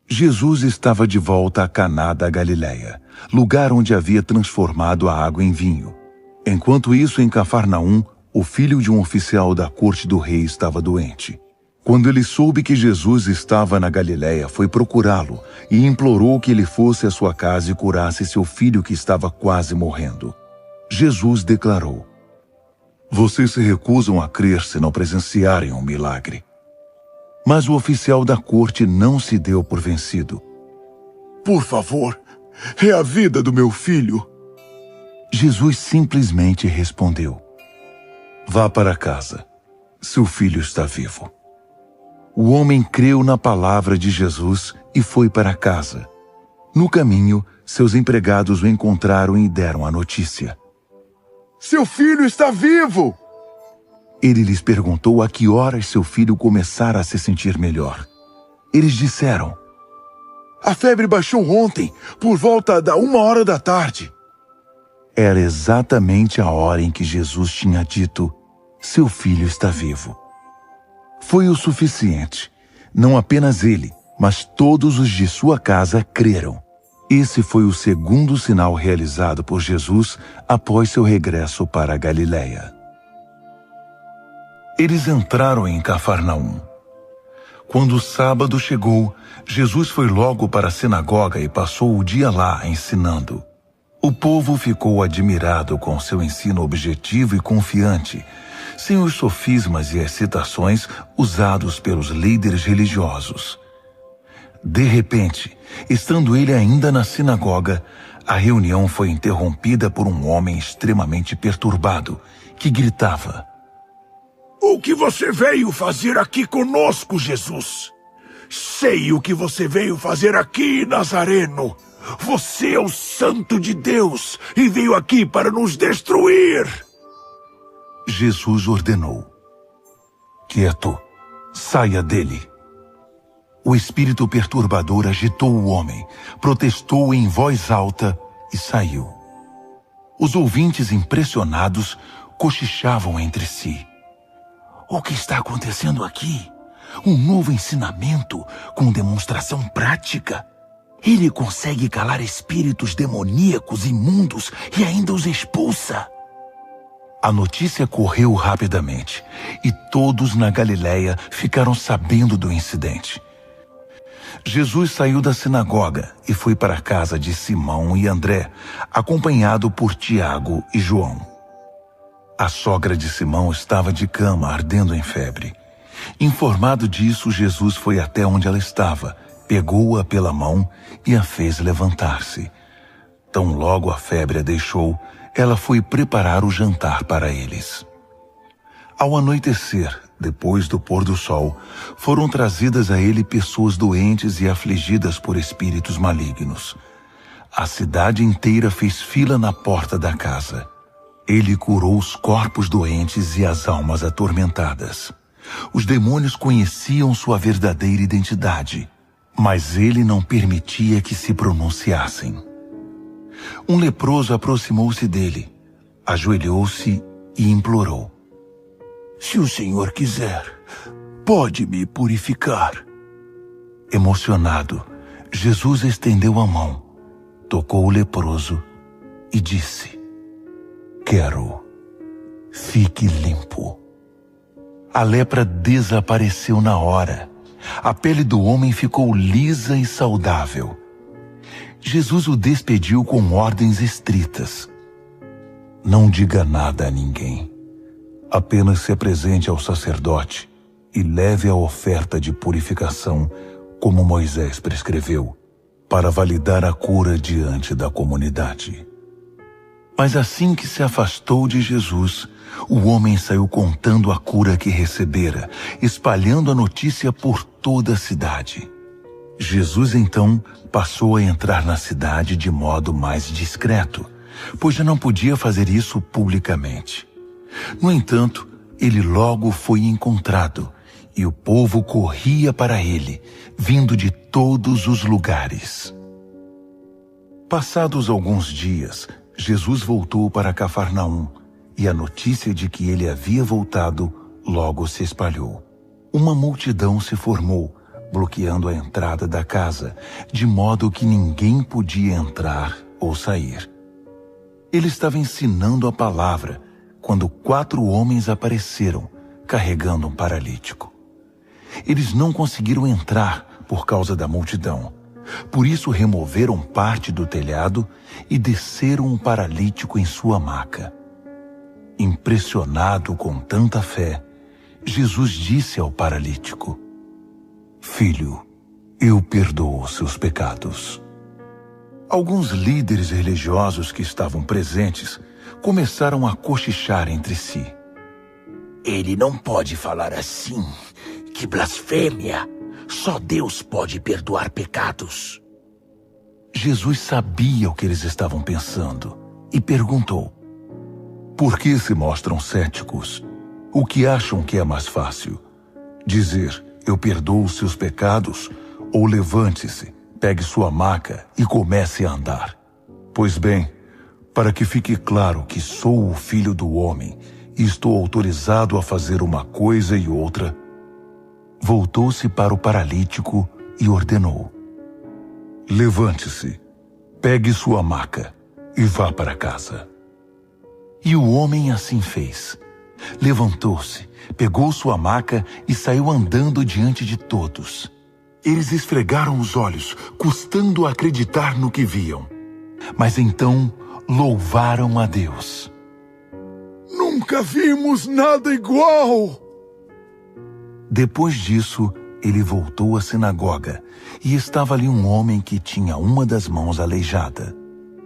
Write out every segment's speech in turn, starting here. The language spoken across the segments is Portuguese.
Jesus estava de volta a Caná da Galileia, lugar onde havia transformado a água em vinho. Enquanto isso, em Cafarnaum, o filho de um oficial da corte do rei estava doente. Quando ele soube que Jesus estava na Galileia, foi procurá-lo e implorou que ele fosse à sua casa e curasse seu filho que estava quase morrendo. Jesus declarou: "Vocês se recusam a crer se não presenciarem um milagre." Mas o oficial da corte não se deu por vencido. "Por favor, é a vida do meu filho." Jesus simplesmente respondeu: "Vá para casa. Seu filho está vivo." O homem creu na palavra de Jesus e foi para casa. No caminho, seus empregados o encontraram e deram a notícia. "Seu filho está vivo!" Ele lhes perguntou a que horas seu filho começara a se sentir melhor. Eles disseram: "A febre baixou ontem, por volta da 1h da tarde." Era exatamente a hora em que Jesus tinha dito: "Seu filho está vivo." Foi o suficiente. Não apenas ele, mas todos os de sua casa creram. Esse foi o segundo sinal realizado por Jesus após seu regresso para a Galileia. Eles entraram em Cafarnaum. Quando o sábado chegou, Jesus foi logo para a sinagoga e passou o dia lá ensinando. O povo ficou admirado com seu ensino objetivo e confiante, sem os sofismas e as citações usados pelos líderes religiosos. De repente, estando ele ainda na sinagoga, a reunião foi interrompida por um homem extremamente perturbado, que gritava: "O que você veio fazer aqui conosco, Jesus? Sei o que você veio fazer aqui, Nazareno. Você é o Santo de Deus e veio aqui para nos destruir." Jesus ordenou: "Quieto, saia dele." O espírito perturbador agitou o homem, protestou em voz alta e saiu. Os ouvintes, impressionados, cochichavam entre si: "O que está acontecendo aqui? Um novo ensinamento com demonstração prática? Ele consegue calar espíritos demoníacos imundos e ainda os expulsa." A notícia correu rapidamente e todos na Galileia ficaram sabendo do incidente. Jesus saiu da sinagoga e foi para a casa de Simão e André, acompanhado por Tiago e João. A sogra de Simão estava de cama, ardendo em febre. Informado disso, Jesus foi até onde ela estava, pegou-a pela mão e a fez levantar-se. Tão logo a febre a deixou, ela foi preparar o jantar para eles. Ao anoitecer, depois do pôr do sol, foram trazidas a ele pessoas doentes e afligidas por espíritos malignos. A cidade inteira fez fila na porta da casa. Ele curou os corpos doentes e as almas atormentadas. Os demônios conheciam sua verdadeira identidade, mas ele não permitia que se pronunciassem. Um leproso aproximou-se dele, ajoelhou-se e implorou: "Se o Senhor quiser, pode me purificar." Emocionado, Jesus estendeu a mão, tocou o leproso e disse: "Quero, fique limpo." A lepra desapareceu na hora. A pele do homem ficou lisa e saudável. Jesus o despediu com ordens estritas: "Não diga nada a ninguém. Apenas se apresente ao sacerdote e leve a oferta de purificação, como Moisés prescreveu, para validar a cura diante da comunidade." Mas assim que se afastou de Jesus, o homem saiu contando a cura que recebera, espalhando a notícia por toda a cidade. Jesus então passou a entrar na cidade de modo mais discreto, pois já não podia fazer isso publicamente. No entanto, ele logo foi encontrado, e o povo corria para ele, vindo de todos os lugares. Passados alguns dias, Jesus voltou para Cafarnaum, e a notícia de que ele havia voltado logo se espalhou. Uma multidão se formou, bloqueando a entrada da casa, de modo que ninguém podia entrar ou sair. Ele estava ensinando a palavra quando 4 homens apareceram, carregando um paralítico. Eles não conseguiram entrar por causa da multidão. Por isso removeram parte do telhado e desceram o paralítico em sua maca. Impressionado com tanta fé, Jesus disse ao paralítico: "Filho, eu perdoo os seus pecados." Alguns líderes religiosos que estavam presentes começaram a cochichar entre si. Ele não pode falar assim. Que blasfêmia! Só Deus pode perdoar pecados. Jesus sabia o que eles estavam pensando e perguntou: "Por que se mostram céticos? O que acham que é mais fácil? Dizer, eu perdoo os seus pecados, ou levante-se, pegue sua maca e comece a andar? Pois bem, para que fique claro que sou o Filho do Homem e estou autorizado a fazer uma coisa e outra," voltou-se para o paralítico e ordenou: "Levante-se, pegue sua maca e vá para casa." E o homem assim fez. Levantou-se, pegou sua maca e saiu andando diante de todos. Eles esfregaram os olhos, custando acreditar no que viam. Mas então louvaram a Deus. Nunca vimos nada igual! Depois disso, ele voltou à sinagoga e estava ali um homem que tinha uma das mãos aleijada.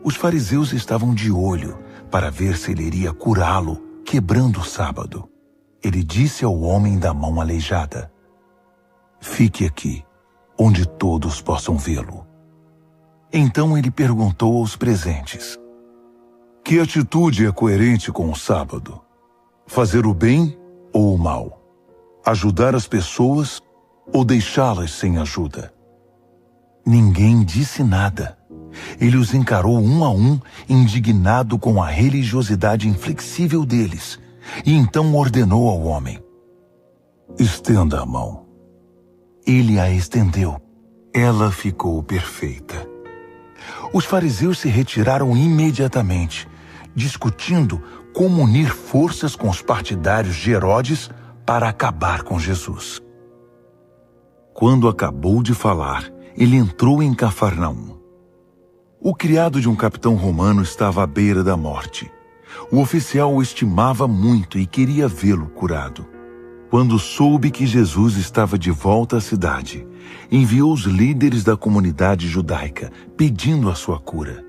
Os fariseus estavam de olho para ver se ele iria curá-lo, quebrando o sábado. Ele disse ao homem da mão aleijada: "Fique aqui, onde todos possam vê-lo." Então ele perguntou aos presentes: "Que atitude é coerente com o sábado? Fazer o bem ou o mal? Ajudar as pessoas ou deixá-las sem ajuda?" Ninguém disse nada. Ele os encarou um a um, indignado com a religiosidade inflexível deles, e então ordenou ao homem: "Estenda a mão." Ele a estendeu. Ela ficou perfeita. Os fariseus se retiraram imediatamente, discutindo como unir forças com os partidários de Herodes para acabar com Jesus. Quando acabou de falar, ele entrou em Cafarnaum. O criado de um capitão romano estava à beira da morte. O oficial o estimava muito e queria vê-lo curado. Quando soube que Jesus estava de volta à cidade, enviou os líderes da comunidade judaica, pedindo a sua cura.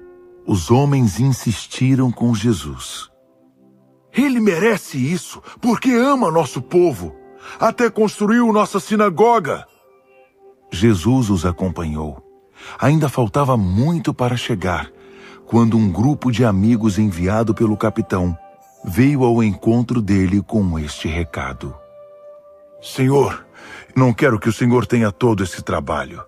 Os homens insistiram com Jesus. Ele merece isso, porque ama nosso povo. Até construiu nossa sinagoga. Jesus os acompanhou. Ainda faltava muito para chegar, quando um grupo de amigos enviado pelo capitão veio ao encontro dele com este recado: Senhor, não quero que o senhor tenha todo esse trabalho.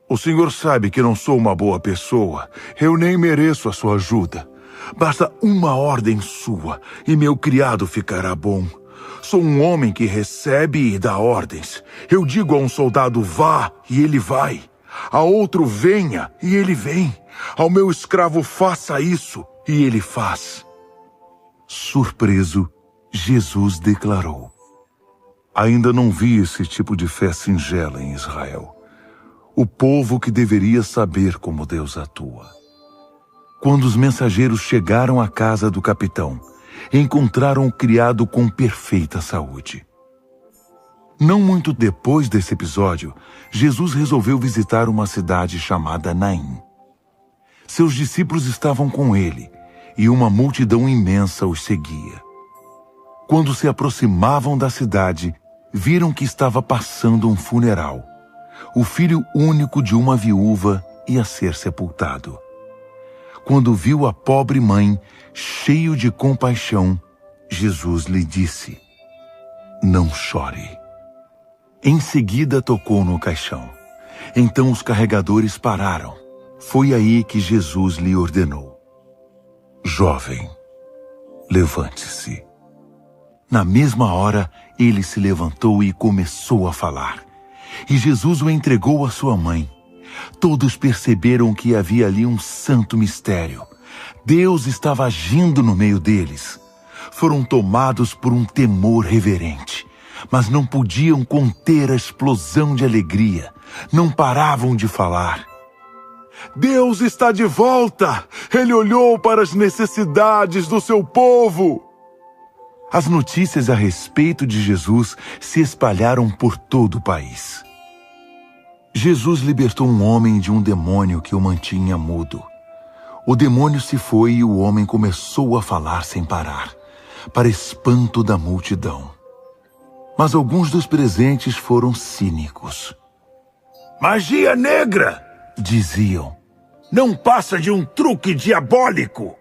O senhor sabe que não sou uma boa pessoa. Eu nem mereço a sua ajuda. Basta uma ordem sua e meu criado ficará bom. Sou um homem que recebe e dá ordens. Eu digo a um soldado vá e ele vai. A outro venha e ele vem. Ao meu escravo faça isso e ele faz. Surpreso, Jesus declarou: ainda não vi esse tipo de fé singela em Israel. O povo que deveria saber como Deus atua. Quando os mensageiros chegaram à casa do capitão, encontraram o criado com perfeita saúde. Não muito depois desse episódio, Jesus resolveu visitar uma cidade chamada Naim. Seus discípulos estavam com ele, e uma multidão imensa os seguia. Quando se aproximavam da cidade, viram que estava passando um funeral. O filho único de uma viúva ia ser sepultado. Quando viu a pobre mãe, cheio de compaixão, Jesus lhe disse: não chore. Em seguida tocou no caixão. Então os carregadores pararam. Foi aí que Jesus lhe ordenou: jovem, levante-se. Na mesma hora, ele se levantou e começou a falar. e Jesus o entregou à sua mãe. Todos perceberam que havia ali um santo mistério. Deus estava agindo no meio deles. Foram tomados por um temor reverente, mas não podiam conter a explosão de alegria. Não paravam de falar. Deus está de volta! Ele olhou para as necessidades do seu povo! As notícias a respeito de Jesus se espalharam por todo o país. Jesus libertou um homem de um demônio que o mantinha mudo. O demônio se foi e o homem começou a falar sem parar, para espanto da multidão. Mas alguns dos presentes foram cínicos. Magia negra! Diziam. Não passa de um truque diabólico!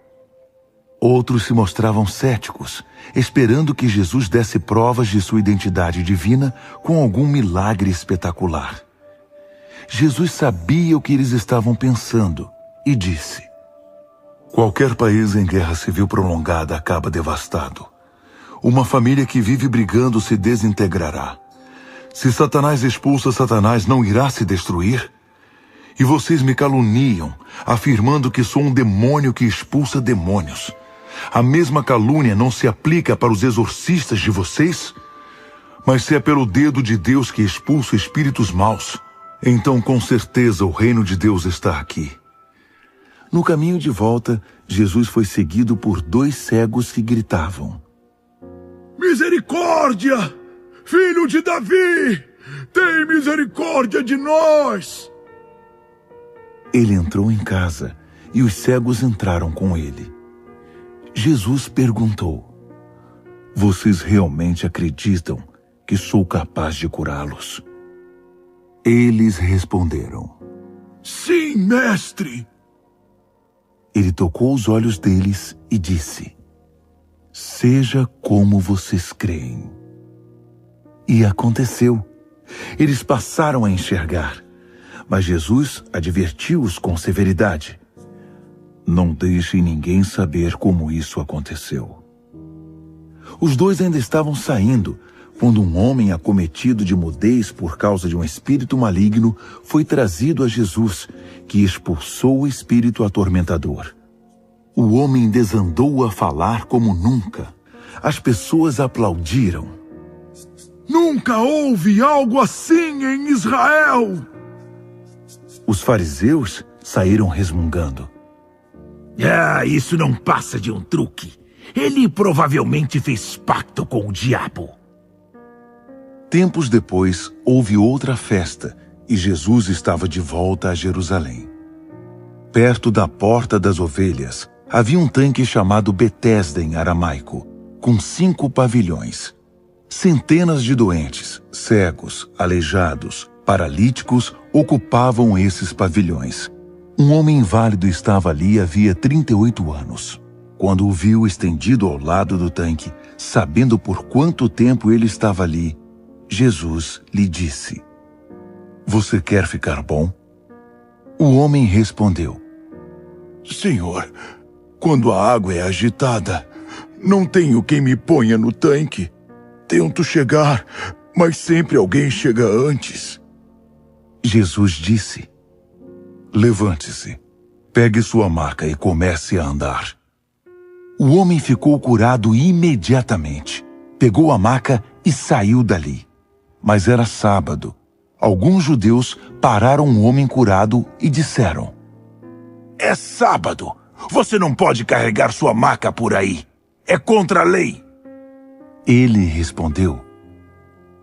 Outros se mostravam céticos, esperando que Jesus desse provas de sua identidade divina com algum milagre espetacular. Jesus sabia o que eles estavam pensando e disse: qualquer país em guerra civil prolongada acaba devastado. Uma família que vive brigando se desintegrará. Se Satanás expulsa Satanás, não irá se destruir? E vocês me caluniam, afirmando que sou um demônio que expulsa demônios. A mesma calúnia não se aplica para os exorcistas de vocês? Mas se é pelo dedo de Deus que expulso espíritos maus, então com certeza o reino de Deus está aqui. No caminho de volta, Jesus foi seguido por 2 cegos que gritavam: Misericórdia! Filho de Davi! Tem misericórdia de nós! Ele entrou em casa e os cegos entraram com ele. Jesus perguntou: vocês realmente acreditam que sou capaz de curá-los? Eles responderam: sim, mestre! Ele tocou os olhos deles e disse: seja como vocês creem. E aconteceu. Eles passaram a enxergar. Mas Jesus advertiu-os com severidade: não deixem ninguém saber como isso aconteceu. Os 2 ainda estavam saindo, quando um homem acometido de mudez por causa de um espírito maligno foi trazido a Jesus, que expulsou o espírito atormentador. O homem desandou a falar como nunca. As pessoas aplaudiram. Nunca houve algo assim em Israel! Os fariseus saíram resmungando. Isso não passa de um truque. Ele provavelmente fez pacto com o diabo. Tempos depois, houve outra festa e Jesus estava de volta a Jerusalém. Perto da Porta das Ovelhas, havia um tanque chamado Betesda em aramaico, com 5 pavilhões. Centenas de doentes, cegos, aleijados, paralíticos ocupavam esses pavilhões. Um homem inválido estava ali havia 38 anos. Quando o viu estendido ao lado do tanque, sabendo por quanto tempo ele estava ali, Jesus lhe disse: você quer ficar bom? O homem respondeu: Senhor, quando a água é agitada, não tenho quem me ponha no tanque. Tento chegar, mas sempre alguém chega antes. Jesus disse: levante-se, pegue sua maca e comece a andar. O homem ficou curado imediatamente. Pegou a maca e saiu dali. Mas era sábado. Alguns judeus pararam o homem curado e disseram: é sábado. Você não pode carregar sua maca por aí. É contra a lei. Ele respondeu: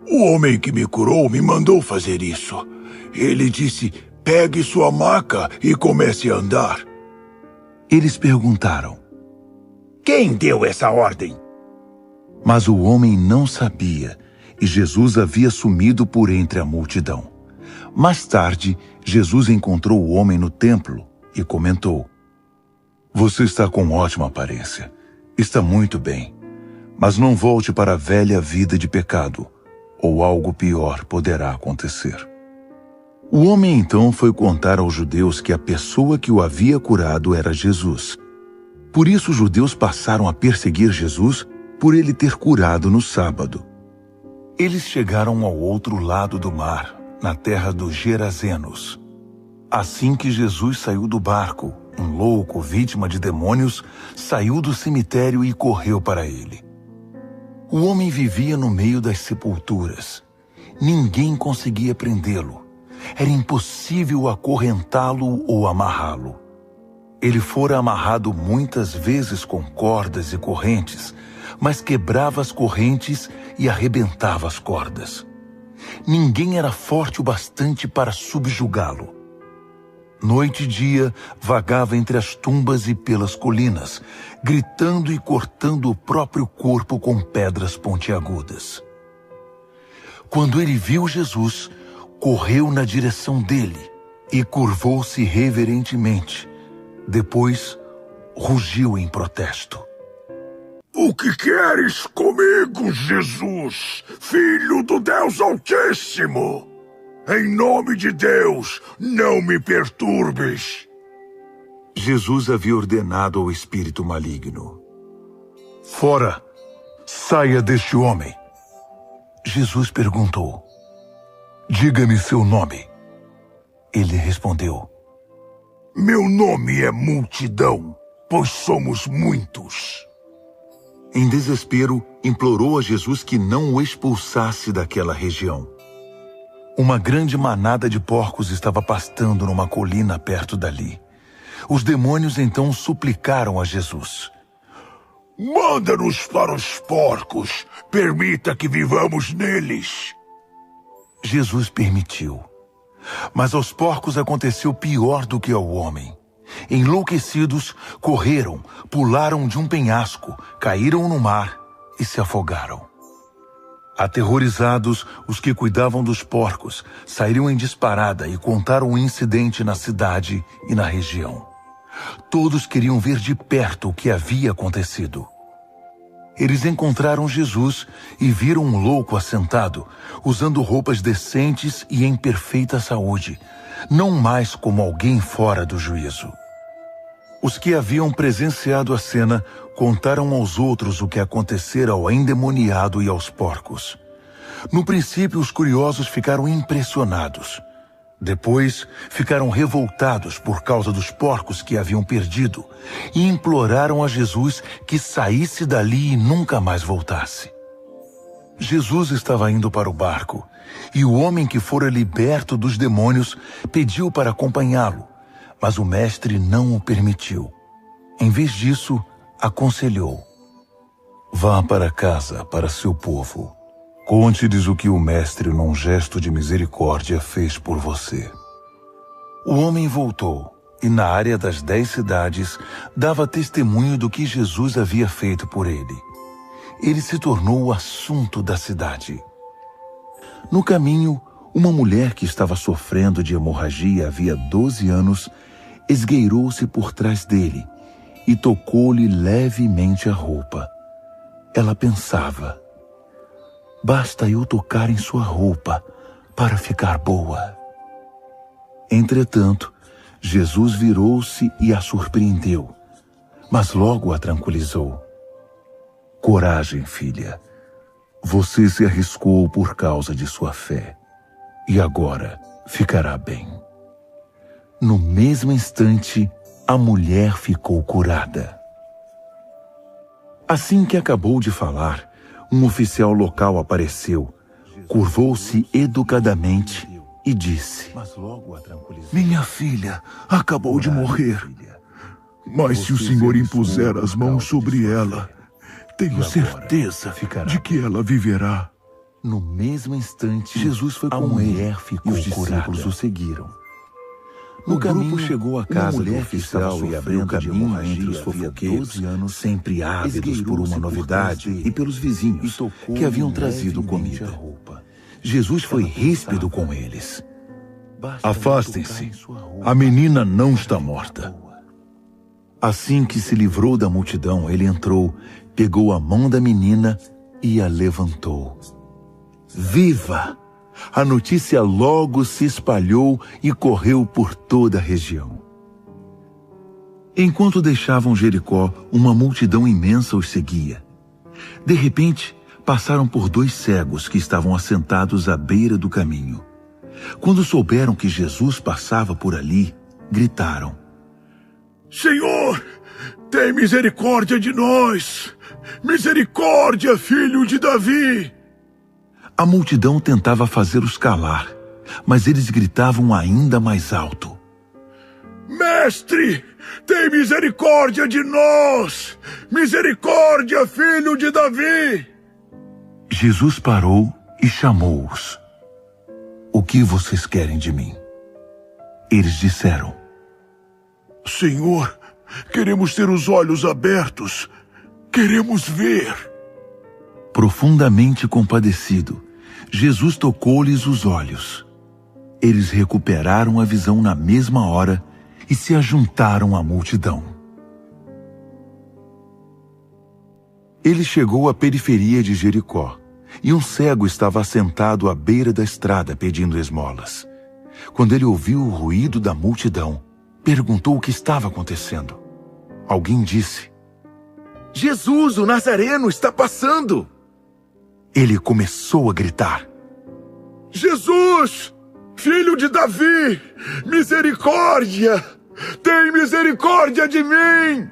o homem que me curou me mandou fazer isso. Ele disse: pegue sua maca e comece a andar. Eles perguntaram: quem deu essa ordem? Mas o homem não sabia, e Jesus havia sumido por entre a multidão. Mais tarde, Jesus encontrou o homem no templo e comentou: você está com ótima aparência. Está muito bem. Mas não volte para a velha vida de pecado, ou algo pior poderá acontecer. O homem então foi contar aos judeus que a pessoa que o havia curado era Jesus. Por isso os judeus passaram a perseguir Jesus por ele ter curado no sábado. Eles chegaram ao outro lado do mar, na terra dos Gerazenos. Assim que Jesus saiu do barco, um louco, vítima de demônios, saiu do cemitério e correu para ele. O homem vivia no meio das sepulturas. Ninguém conseguia prendê-lo. Era impossível acorrentá-lo ou amarrá-lo. Ele fora amarrado muitas vezes com cordas e correntes, mas quebrava as correntes e arrebentava as cordas. Ninguém era forte o bastante para subjugá-lo. Noite e dia, vagava entre as tumbas e pelas colinas, gritando e cortando o próprio corpo com pedras pontiagudas. Quando ele viu Jesus, correu na direção dele e curvou-se reverentemente. Depois, rugiu em protesto. O que queres comigo, Jesus, Filho do Deus Altíssimo? Em nome de Deus, não me perturbes. Jesus havia ordenado ao espírito maligno: Fora! Saia deste homem! Jesus perguntou: Diga-me seu nome. Ele respondeu: Meu nome é Multidão, pois somos muitos. Em desespero, implorou a Jesus que não o expulsasse daquela região. Uma grande manada de porcos estava pastando numa colina perto dali. Os demônios então suplicaram a Jesus: Manda-nos para os porcos, permita que vivamos neles. Jesus permitiu. Mas aos porcos aconteceu pior do que ao homem. Enlouquecidos, correram, pularam de um penhasco, caíram no mar e se afogaram. Aterrorizados, os que cuidavam dos porcos saíram em disparada e contaram o incidente na cidade e na região. Todos queriam ver de perto o que havia acontecido. Eles encontraram Jesus e viram um louco assentado, usando roupas decentes e em perfeita saúde, não mais como alguém fora do juízo. Os que haviam presenciado a cena contaram aos outros o que acontecera ao endemoniado e aos porcos. No princípio, os curiosos ficaram impressionados. Depois, ficaram revoltados por causa dos porcos que haviam perdido e imploraram a Jesus que saísse dali e nunca mais voltasse. Jesus estava indo para o barco e o homem que fora liberto dos demônios pediu para acompanhá-lo, mas o mestre não o permitiu. Em vez disso, aconselhou: Vá para casa, para seu povo. Conte-lhes o que o mestre, num gesto de misericórdia, fez por você. O homem voltou e, na área das 10 cidades, dava testemunho do que Jesus havia feito por ele. Ele se tornou o assunto da cidade. No caminho, uma mulher que estava sofrendo de hemorragia havia 12 anos esgueirou-se por trás dele e tocou-lhe levemente a roupa. Ela pensava: Basta eu tocar em sua roupa para ficar boa. Entretanto, Jesus virou-se e a surpreendeu, mas logo a tranquilizou. Coragem, filha. Você se arriscou por causa de sua fé, e agora ficará bem. No mesmo instante, a mulher ficou curada. Assim que acabou de falar, um oficial local apareceu, curvou-se educadamente e disse: Minha filha acabou de morrer, mas se o Senhor impuser as mãos sobre ela, tenho certeza de que ela viverá. No mesmo instante, Jesus foi com ele e os discípulos o seguiram. No caminho, chegou à casa do oficial e abriu caminho entre os fofoqueiros, sempre ávidos por uma novidade, e pelos vizinhos que haviam trazido comida. Jesus foi ríspido com eles. Afastem-se, a menina não está morta. Assim que se livrou da multidão, ele entrou, pegou a mão da menina e a levantou. Viva! A notícia logo se espalhou e correu por toda a região. Enquanto deixavam Jericó, uma multidão imensa os seguia. De repente, passaram por 2 cegos que estavam assentados à beira do caminho. Quando souberam que Jesus passava por ali, gritaram: Senhor, tem misericórdia de nós! Misericórdia, filho de Davi! A multidão tentava fazê-los calar, mas eles gritavam ainda mais alto: Mestre, tem misericórdia de nós! Misericórdia, filho de Davi! Jesus parou e chamou-os. O que vocês querem de mim? Eles disseram: Senhor, queremos ter os olhos abertos. Queremos ver. Profundamente compadecido, Jesus tocou-lhes os olhos. Eles recuperaram a visão na mesma hora e se ajuntaram à multidão. Ele chegou à periferia de Jericó, e um cego estava assentado à beira da estrada pedindo esmolas. Quando ele ouviu o ruído da multidão, perguntou o que estava acontecendo. Alguém disse: Jesus, o Nazareno, está passando! Ele começou a gritar: Jesus, filho de Davi, misericórdia! Tem misericórdia de mim!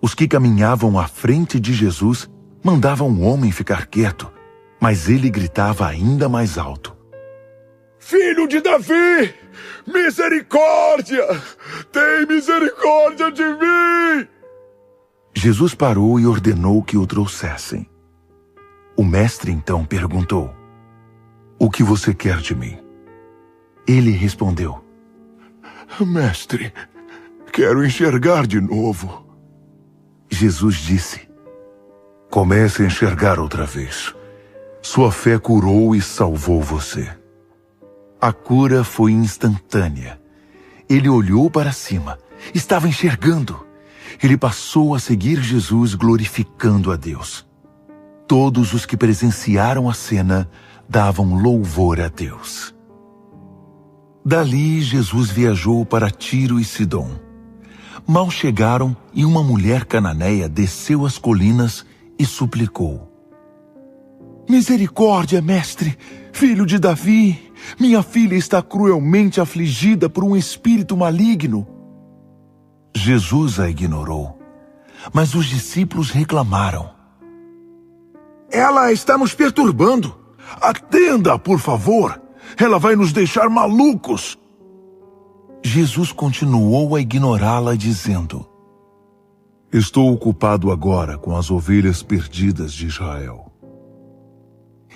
Os que caminhavam à frente de Jesus mandavam o homem ficar quieto, mas ele gritava ainda mais alto: Filho de Davi, misericórdia! Tem misericórdia de mim! Jesus parou e ordenou que o trouxessem. O mestre então perguntou: O que você quer de mim? Ele respondeu: Mestre, quero enxergar de novo. Jesus disse: Comece a enxergar outra vez. Sua fé curou e salvou você. A cura foi instantânea. Ele olhou para cima. Estava enxergando. Ele passou a seguir Jesus, glorificando a Deus. Todos os que presenciaram a cena davam louvor a Deus. Dali, Jesus viajou para Tiro e Sidom. Mal chegaram e uma mulher cananeia desceu as colinas e suplicou: Misericórdia, mestre, filho de Davi, minha filha está cruelmente afligida por um espírito maligno. Jesus a ignorou, mas os discípulos reclamaram: Ela está nos perturbando. Atenda, por favor. Ela vai nos deixar malucos. Jesus continuou a ignorá-la, dizendo: Estou ocupado agora com as ovelhas perdidas de Israel.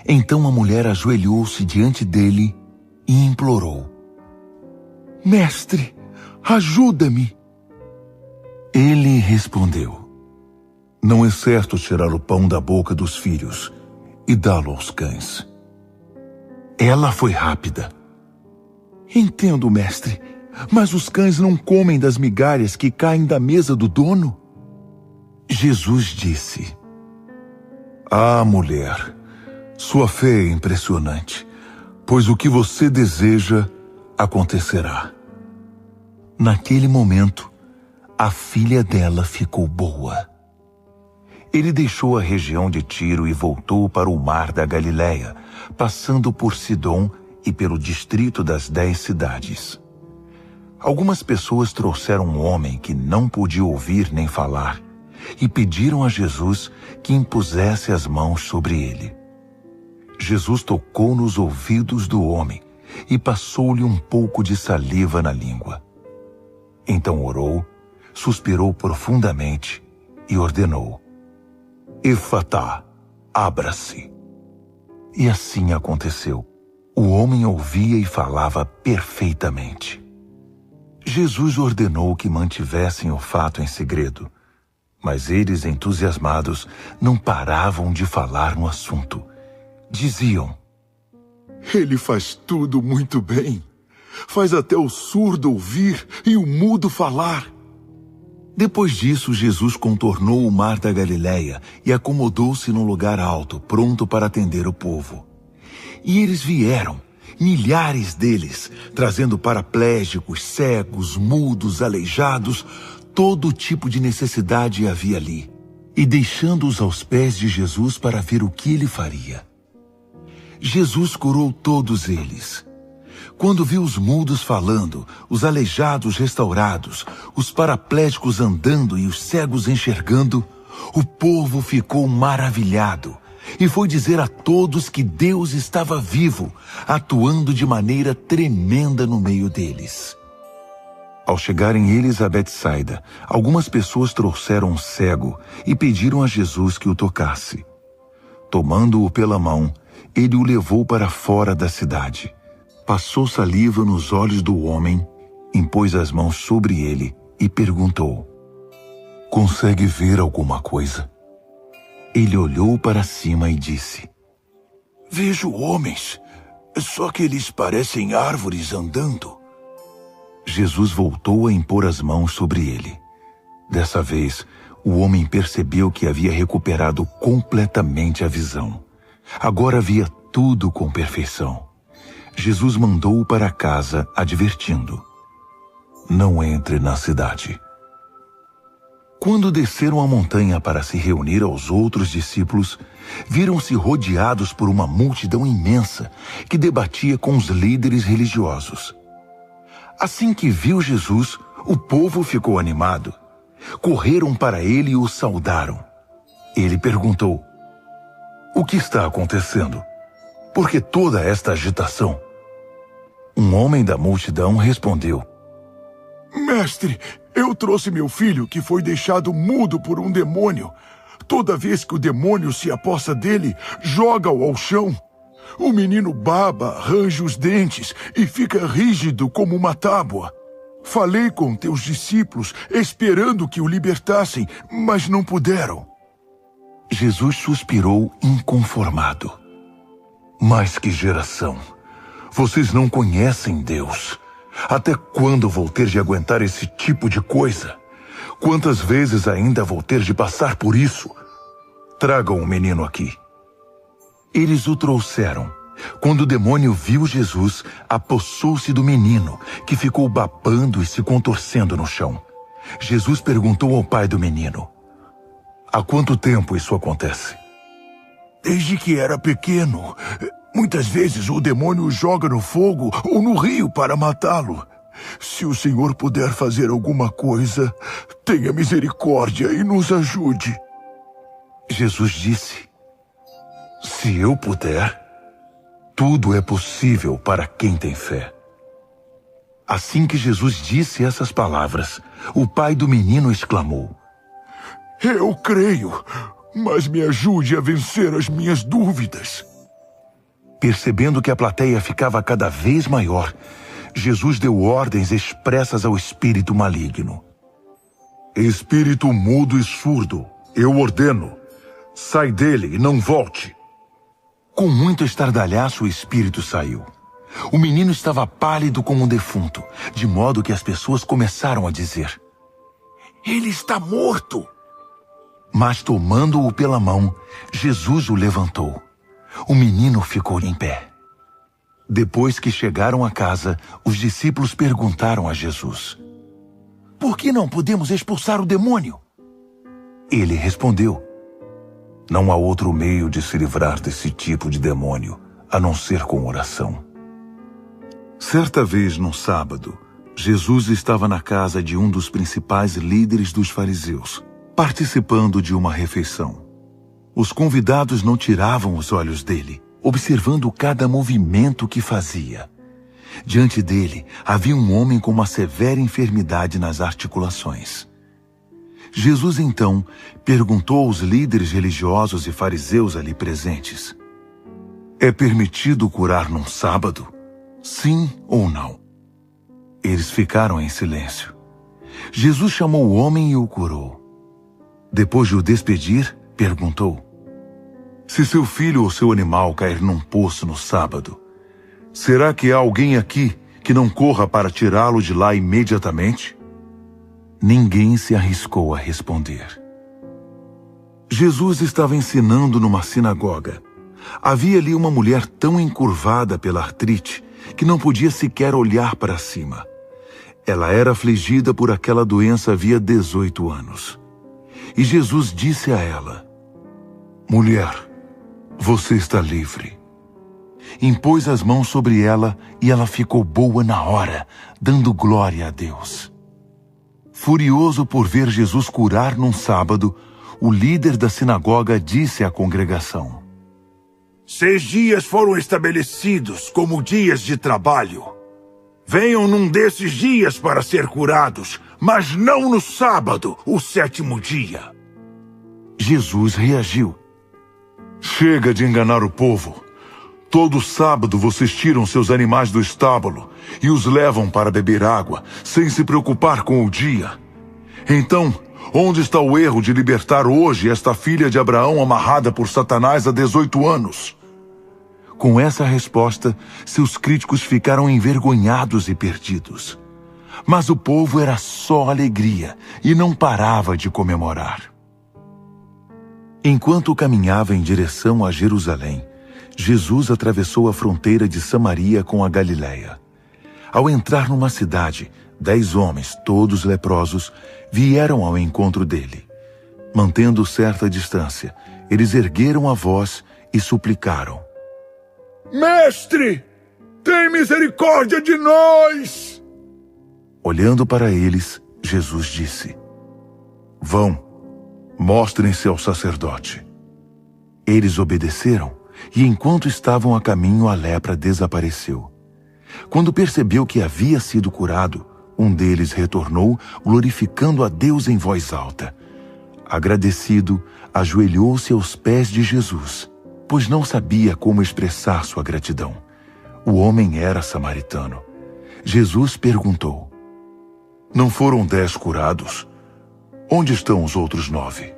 Então a mulher ajoelhou-se diante dele e implorou: Mestre, ajuda-me. Ele respondeu: Não é certo tirar o pão da boca dos filhos e dá-lo aos cães. Ela foi rápida: Entendo, mestre, mas os cães não comem das migalhas que caem da mesa do dono? Jesus disse: Ah, mulher, sua fé é impressionante, pois o que você deseja acontecerá. Naquele momento, a filha dela ficou boa. Ele deixou a região de Tiro e voltou para o mar da Galileia, passando por Sidom e pelo distrito das 10 cidades. Algumas pessoas trouxeram um homem que não podia ouvir nem falar e pediram a Jesus que impusesse as mãos sobre ele. Jesus tocou nos ouvidos do homem e passou-lhe um pouco de saliva na língua. Então orou, suspirou profundamente e ordenou: Efatá, abra-se. E assim aconteceu. O homem ouvia e falava perfeitamente. Jesus ordenou que mantivessem o fato em segredo, mas eles, entusiasmados, não paravam de falar no assunto. Diziam: Ele faz tudo muito bem. Faz até o surdo ouvir e o mudo falar. Depois disso, Jesus contornou o mar da Galileia e acomodou-se num lugar alto, pronto para atender o povo. E eles vieram, milhares deles, trazendo paraplégicos, cegos, mudos, aleijados, todo tipo de necessidade havia ali, e deixando-os aos pés de Jesus para ver o que ele faria. Jesus curou todos eles. Quando viu os mudos falando, os aleijados restaurados, os paraplégicos andando e os cegos enxergando, o povo ficou maravilhado e foi dizer a todos que Deus estava vivo, atuando de maneira tremenda no meio deles. Ao chegarem eles a Betsaida, algumas pessoas trouxeram um cego e pediram a Jesus que o tocasse. Tomando-o pela mão, ele o levou para fora da cidade. Passou saliva nos olhos do homem, impôs as mãos sobre ele e perguntou: "Consegue ver alguma coisa?" Ele olhou para cima e disse: "Vejo homens, só que eles parecem árvores andando." Jesus voltou a impor as mãos sobre ele. Dessa vez, o homem percebeu que havia recuperado completamente a visão. Agora via tudo com perfeição. Jesus mandou-o para casa, advertindo: "Não entre na cidade." Quando desceram a montanha para se reunir aos outros discípulos, viram-se rodeados por uma multidão imensa que debatia com os líderes religiosos. Assim que viu Jesus, o povo ficou animado. Correram para ele e o saudaram. Ele perguntou: "O que está acontecendo? Por que toda esta agitação?" Um homem da multidão respondeu: "Mestre, eu trouxe meu filho que foi deixado mudo por um demônio. Toda vez que o demônio se apossa dele, joga-o ao chão. O menino baba, range os dentes e fica rígido como uma tábua. Falei com teus discípulos, esperando que o libertassem, mas não puderam." Jesus suspirou inconformado. "Mas que geração! Vocês não conhecem Deus. Até quando vou ter de aguentar esse tipo de coisa? Quantas vezes ainda vou ter de passar por isso? Tragam o menino aqui." Eles o trouxeram. Quando o demônio viu Jesus, apossou-se do menino, que ficou babando e se contorcendo no chão. Jesus perguntou ao pai do menino: "Há quanto tempo isso acontece?" "Desde que era pequeno. Muitas vezes o demônio o joga no fogo ou no rio para matá-lo. Se o Senhor puder fazer alguma coisa, tenha misericórdia e nos ajude." Jesus disse: "Se eu puder, tudo é possível para quem tem fé." Assim que Jesus disse essas palavras, o pai do menino exclamou: "Eu creio, mas me ajude a vencer as minhas dúvidas." Percebendo que a plateia ficava cada vez maior, Jesus deu ordens expressas ao espírito maligno: "Espírito mudo e surdo, eu ordeno, sai dele e não volte." Com muito estardalhaço, o espírito saiu. O menino estava pálido como um defunto, de modo que as pessoas começaram a dizer: "Ele está morto." Mas tomando-o pela mão, Jesus o levantou. O menino ficou em pé. Depois que chegaram a casa, os discípulos perguntaram a Jesus: "Por que não podemos expulsar o demônio?" Ele respondeu: "Não há outro meio de se livrar desse tipo de demônio, a não ser com oração." Certa vez, no sábado, Jesus estava na casa de um dos principais líderes dos fariseus, participando de uma refeição. Os convidados não tiravam os olhos dele, observando cada movimento que fazia. Diante dele havia um homem com uma severa enfermidade nas articulações. Jesus então perguntou aos líderes religiosos e fariseus ali presentes: "É permitido curar num sábado? Sim ou não?" Eles ficaram em silêncio. Jesus chamou o homem e o curou. Depois de o despedir, perguntou: "Se seu filho ou seu animal cair num poço no sábado, será que há alguém aqui que não corra para tirá-lo de lá imediatamente?" Ninguém se arriscou a responder. Jesus estava ensinando numa sinagoga. Havia ali uma mulher tão encurvada pela artrite que não podia sequer olhar para cima. Ela era afligida por aquela doença havia 18 anos. E Jesus disse a ela: "Mulher, você está livre." impôs as mãos sobre ela e ela ficou boa na hora, dando glória a Deus. Furioso por ver Jesus curar num sábado, o líder da sinagoga disse à congregação: 6 dias foram estabelecidos como dias de trabalho. Venham num desses dias para ser curados, mas não no sábado, o 7º dia. Jesus reagiu: chega de enganar o povo. Todo sábado vocês tiram seus animais do estábulo e os levam para beber água, sem se preocupar com o dia. Então, onde está o erro de libertar hoje esta filha de Abraão amarrada por Satanás há 18 anos? Com essa resposta, seus críticos ficaram envergonhados e perdidos. Mas o povo era só alegria e não parava de comemorar. Enquanto caminhava em direção a Jerusalém, Jesus atravessou a fronteira de Samaria com a Galiléia. Ao entrar numa cidade, 10 homens, todos leprosos, vieram ao encontro dele. Mantendo certa distância, eles ergueram a voz e suplicaram: Mestre, tem misericórdia de nós! Olhando para eles, Jesus disse: vão, mostrem-se ao sacerdote. Eles obedeceram, e enquanto estavam a caminho, a lepra desapareceu. Quando percebeu que havia sido curado, um deles retornou, glorificando a Deus em voz alta. Agradecido, ajoelhou-se aos pés de Jesus, pois não sabia como expressar sua gratidão. O homem era samaritano. Jesus perguntou: não foram 10 curados? Onde estão os outros 9?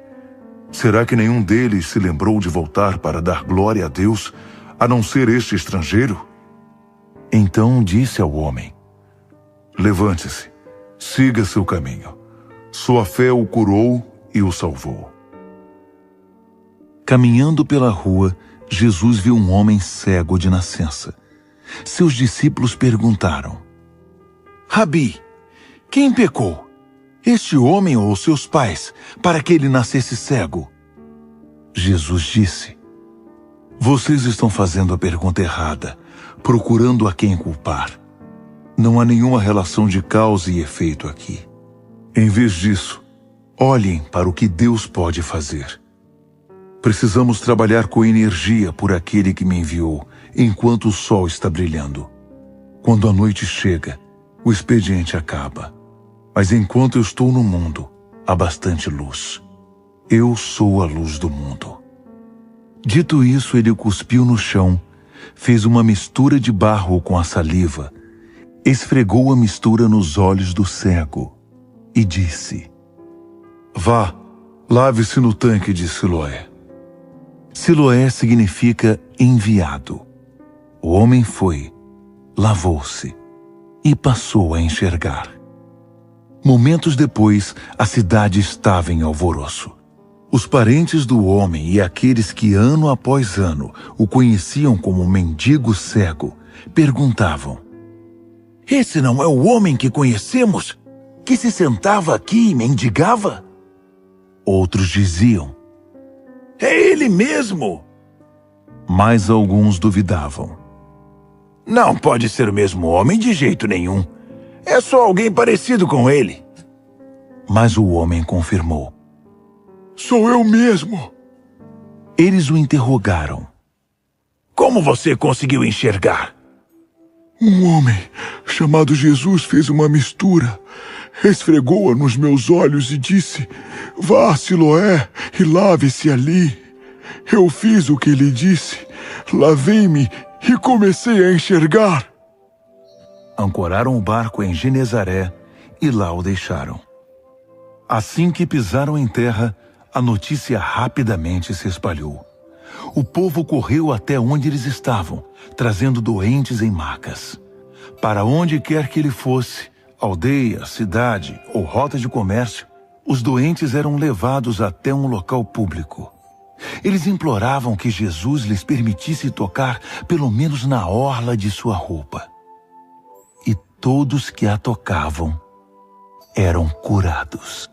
Será que nenhum deles se lembrou de voltar para dar glória a Deus, a não ser este estrangeiro? Então disse ao homem: levante-se, siga seu caminho. Sua fé o curou e o salvou. Caminhando pela rua, Jesus viu um homem cego de nascença. Seus discípulos perguntaram: Rabi, quem pecou? Este homem ou seus pais, para que ele nascesse cego? Jesus disse: vocês estão fazendo a pergunta errada, procurando a quem culpar. Não há nenhuma relação de causa e efeito aqui. Em vez disso, olhem para o que Deus pode fazer. Precisamos trabalhar com energia por aquele que me enviou, enquanto o sol está brilhando. Quando a noite chega, o expediente acaba. Mas enquanto eu estou no mundo, há bastante luz. Eu sou a luz do mundo. Dito isso, ele cuspiu no chão, fez uma mistura de barro com a saliva, esfregou a mistura nos olhos do cego e disse: vá, lave-se no tanque de Siloé. Siloé significa enviado. O homem foi, lavou-se e passou a enxergar. Momentos depois, a cidade estava em alvoroço. Os parentes do homem e aqueles que ano após ano o conheciam como mendigo cego, perguntavam: esse não é o homem que conhecemos, que se sentava aqui e mendigava? Outros diziam: é ele mesmo! Mas alguns duvidavam. Não pode ser o mesmo homem de jeito nenhum. É só alguém parecido com ele. Mas o homem confirmou: sou eu mesmo. Eles o interrogaram: como você conseguiu enxergar? Um homem chamado Jesus fez uma mistura, esfregou-a nos meus olhos e disse: vá a Siloé e lave-se ali. Eu fiz o que ele disse, lavei-me e comecei a enxergar. Ancoraram o barco em Genezaré e lá o deixaram. Assim que pisaram em terra, a notícia rapidamente se espalhou. O povo correu até onde eles estavam, trazendo doentes em macas. Para onde quer que ele fosse, aldeia, cidade ou rota de comércio, os doentes eram levados até um local público. Eles imploravam que Jesus lhes permitisse tocar pelo menos na orla de sua roupa. E todos que a tocavam eram curados.